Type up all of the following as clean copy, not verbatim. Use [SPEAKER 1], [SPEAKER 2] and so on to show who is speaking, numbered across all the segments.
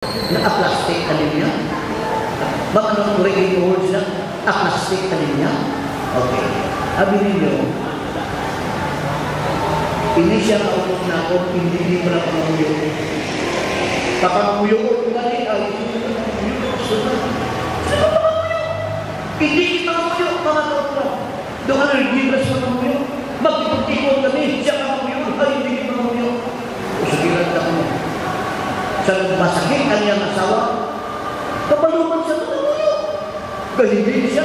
[SPEAKER 1] Na-plastic ka niya? Baka nung regular words na, a-plastic ka niya? Okay. Sabi ninyo, ini siya kaupot na ako, hindi mo na pangamuyo. Papangamuyo ko, hindi ay, hindi kita pangamuyo, mga kaupot. Doon ka na nag-libras mo pangamuyo. Magkipag-ikot kami, siya pangamuyo, ay hindi kita pangamuyo. O sabihan ka mo. Sa masakit kanyang asawa, kapaluman siya pangamuyo. Galing siya,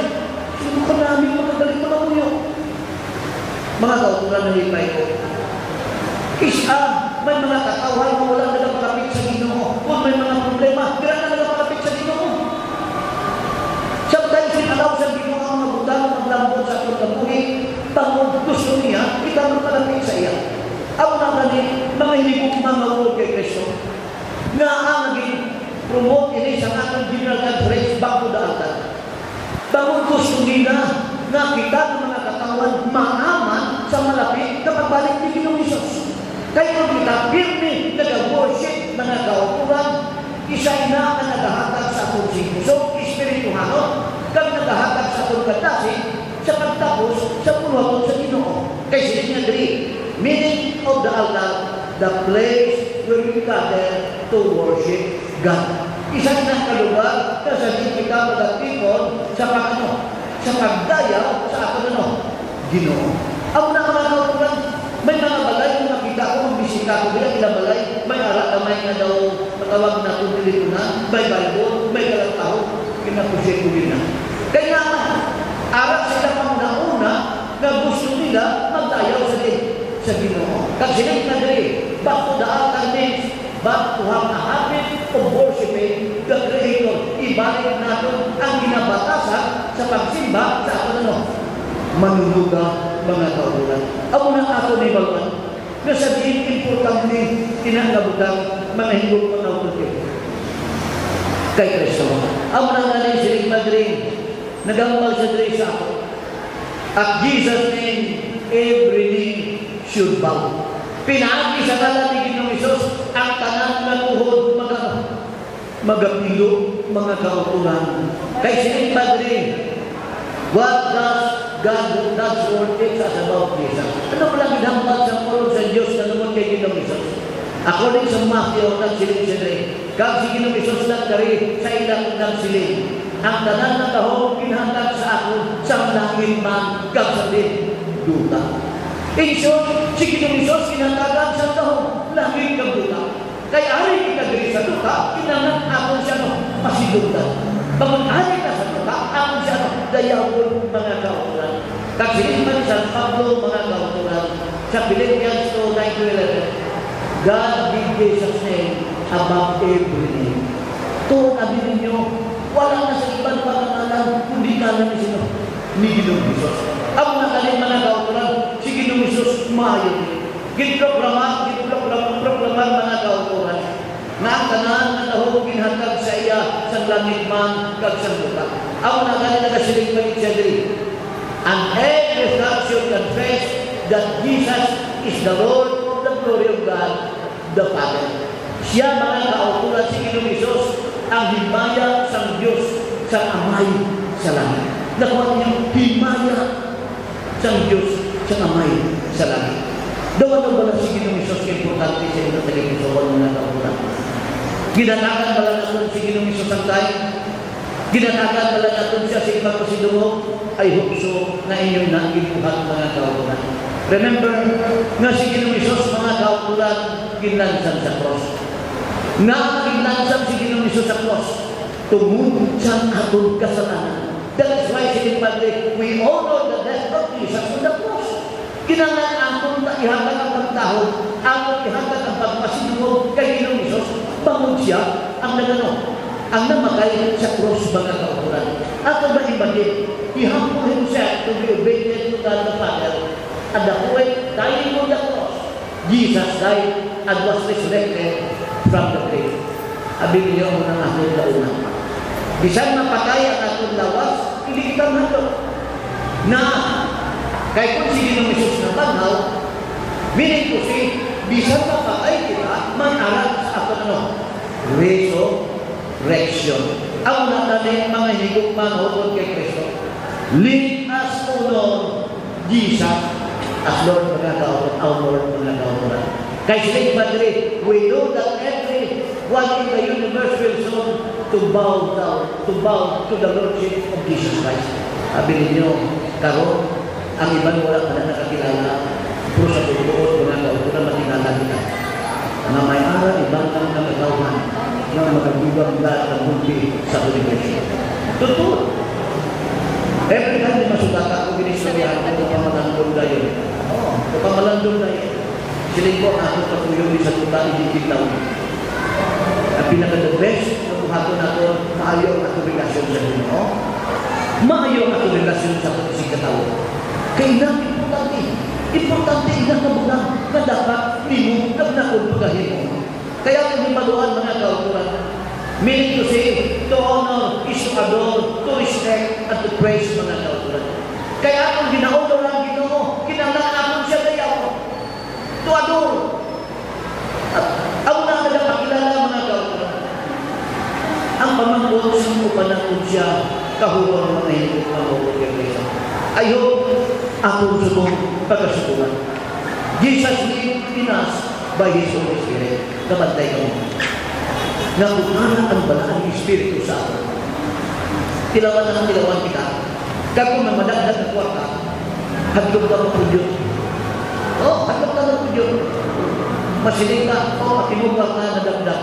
[SPEAKER 1] sino ka namin magagaling pangamuyo? Mga kautulan na lipay ko, may mga katawan na walang nagapakapit sa Ginoo. Kung may mga problema, kaya na nagapakapit sa Ginoo. Sometimes sinalaw sa Ginoo ang mga butang maglambot sa atong kabuhi, tangod gusto niya, kita magpalapit sa iya. Ako na gani, mga hinigong mga ulo kay Kristo, nga ang naging promote ini sa atong General Conference bago daaltan. Tangod gusto nila na kita ng mga katawan maaman sa malapit na pagbalik ni Ginoong Hesus. Kaya kita pirmi nag-worship mga kauturan, isa na ang naghahatag sa atong singso, espirituhano, kag naghahatag sa atong kadasi, sa pagtapos sa punuhaton sa Ginoo. Kaya siya diri, meaning of the altar, the place where we gather to worship God. Isa na kalugar, kasi kita magagpipon sa pagano, sa pagdayaw sa atong Ginoo. Ang mga kauturan, may mga balay kung nakita ko, magbisita ko, bilang ilabalay, may arak-amay na daw, matawag na kung dito na, may Bible, may kalataw, kinapusin ko din na. Kaya nga, arak sila pang nauna, na gusto nila magdayaw sa Ginoo. Kasi sila nagre, back to the altar means, back to have a habit of worshiping the Creator. Ibalik natin ang ginabatasan sa pagsimba sa ato manunuga mga kautulan. Ako na ako ni Balman, na sabihin importante kinangabutang mga higong mga kautulan kay Kristo. Ako na nga rin siling madrin, nagambal sa drin sa ako. At Jesus name, every knee should bow. Pinaagi sa kalan ni Ginoong Hesus, ang tanan na tuhod magapilo mga kautulan. Kay siling madrin, what does God's word takes us about Jesus? Ano mo lang idambal sa pulong sa Diyos na naman kay Ginoong Hesus? According sa Matthew, nagsiling siya rin. Kag si Ginoong Hesus nagkari sa ilang nagsiling. Ang tanan na tahong kinahangad sa ako sa langit man kag sa din duta. In short, si Ginoong Hesus kinahangad sa tahong langit kag duta. Kaya ari kinagri sa duta, kinahangad ako siya pasidutan. Bangun-ari ka sa duta, ako siya dayawon mga kautulan. Kagsiliman sa Pablo mga kautulan. Sa Philippians 2:9-11, God give Jesus name above every name. Tuon abin ninyo, wala na sa ibang pangalan, kundi kanan ni sino? Ni Ginoong Hesus. Ang nakalim mga kautulan, si Ginoong Hesus maayon. Ginproklama mga kautulan. Na ang tanan na tahong ginhatag sa iya sa langit man kag sa duta. Ako na ganit nagasiling palit siya diri. And every heart should confess that Jesus is the Lord of the glory of God, the Father. Siya mga kautulan si Ginoong Hesus ang himaya sa Diyos sa Amay sa langit. Nakuha niyang himaya sa Diyos sa Amay sa langit. Dawan ang bala si Ginoong Hesus importante sa ito talagang sa mga kautulan. Ginatakan pala natin si Ginoong Hesus ang tayo. Ginatakan pala natin siya sa ibang pasidungo ay hukso na inyong nagibuhat mga kautulan. Remember, nga si Ginoong Hesus mga kautulan ginlansan sa cross. Nga ginlansan si Ginoong Hesus sa cross tungod sa atong kasalanan. That is why si Padre, we honor the death of Jesus on the cross. Kinangan akong ihatag ang pagtahod, akong ihatag ang pagpasidungo kay Ginoong Hesus. Bangon siya ang nagano, ang namatay sa cross mga kautulan. At ang maibagin, he humbled himself to be obedient to God the Father. At the point, dying on the cross, Jesus died and was resurrected from the grave. Abing niyo mo ng atong launa. Bisan mapatay ang atong lawas, hindi kita mato. Na, kaya kung si Ginoong Hesus na banhaw, meaning to say, bisan mapatay kita, man-aral sa atong resurrection. Ang natin mga hinigugma upod kay Kristo. Lead us, O Lord Jesus, as Lord mga kautot, our Lord mga kautot. Kay Saint Madrid, we know that everyone in the universe will soon to bow down, to bow to the Lordship of Jesus Christ. Sabi ninyo, karon ang ibang wala pa na nakakilala, pero sa tutuot mga kautot na matinala nila. Na may ara, ibang kang nakagawan na magagubang lahat ng mundi sa universe. Totoo. Every time di masudaka ko ginistoryahan ko pamalandong na yun. Pamalandong na yun. Siling ko ako katuyong sa tuta inikitaw. Ang pinaka-the best na buhaton ako, maayaw ang ato relasyon sa Ginoo. Maayaw ang ato relasyon sa pagkasikataw. Kaya importante. Importante na kabulang na dapat mimo nagnakon pagkahimo. Kaya kung himaluan mga kauturan, meaning to say, to honor is to adore, to respect, and to praise mga kauturan. Kaya kung ginaudor ang Ginoo, kinanglangan siya kayaw. To adore. At ang una na pakilala mga kauturan. Ang pamangkot sa mga panakot siya, kahubang mga hinipot ng mga kaya. I hope akong subong pagkasubukan. Jesus lived in us by His Holy Spirit. Kabantay ka mo. Nakuhanan ang balaan ng Espiritu sa atin. Tilawan kita. Kapag may madagdag na kwarta, hadlog ka mo po Diyos. Hadlog ka mo po Diyos. Masiling ka, makinugwag ka na dagdag.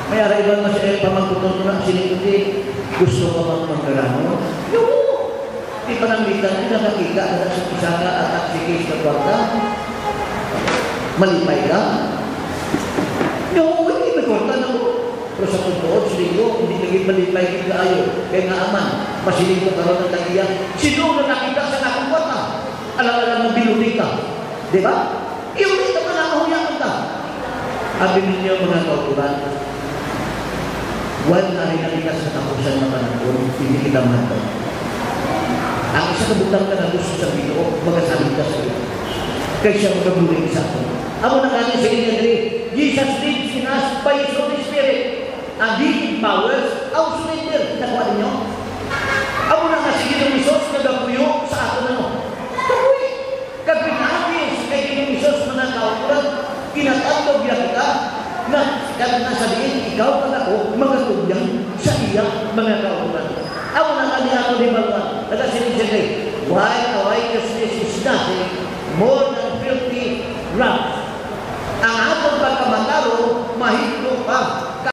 [SPEAKER 1] May araiban masaya pamangkuton na siling gusto ka bang magkarano? Yung di pananglitan, nakakita na sa pisaka at aksikis na kwarta. Malipay ka. No, hindi may kwarta na mo. Pero sa totoo, silingo, hindi naging malipay ka ayo. Kaya nga aman, masiling ko karoon ng tagiyan. Sino na nakita sa nakong kwarta? Alam-alam mo bilutin ka. Di ba? Iulit ka pa na mahuyakan ka. Abi ninyo mga kauturan, while narinalikas sa tapusan ng panahon, hindi kita matang. Ang isa kabutang ka na gusto sa Ginoo, magasalit ka sa iyo. Kaya siya magabuling sa akin. Amo na kanya sa inyo dali, Jesus lives in us by His Holy Spirit. And He empowers our surrender. Nakuha ninyo? Amo na nga sige ng Isos na gabuyo sa atin ano. Kabuy! Kapinahis kay Ginong Isos mga kauturan, kinatandog niya kita na kahit nasa diin, ikaw at ako, mga tubyang sa iya mga kauturan. Amo na kanya ako di mga nagasinig-sinig. Why our righteousness is nothing more than filthy rags. Ang atong pagkamataro, mahiglo pa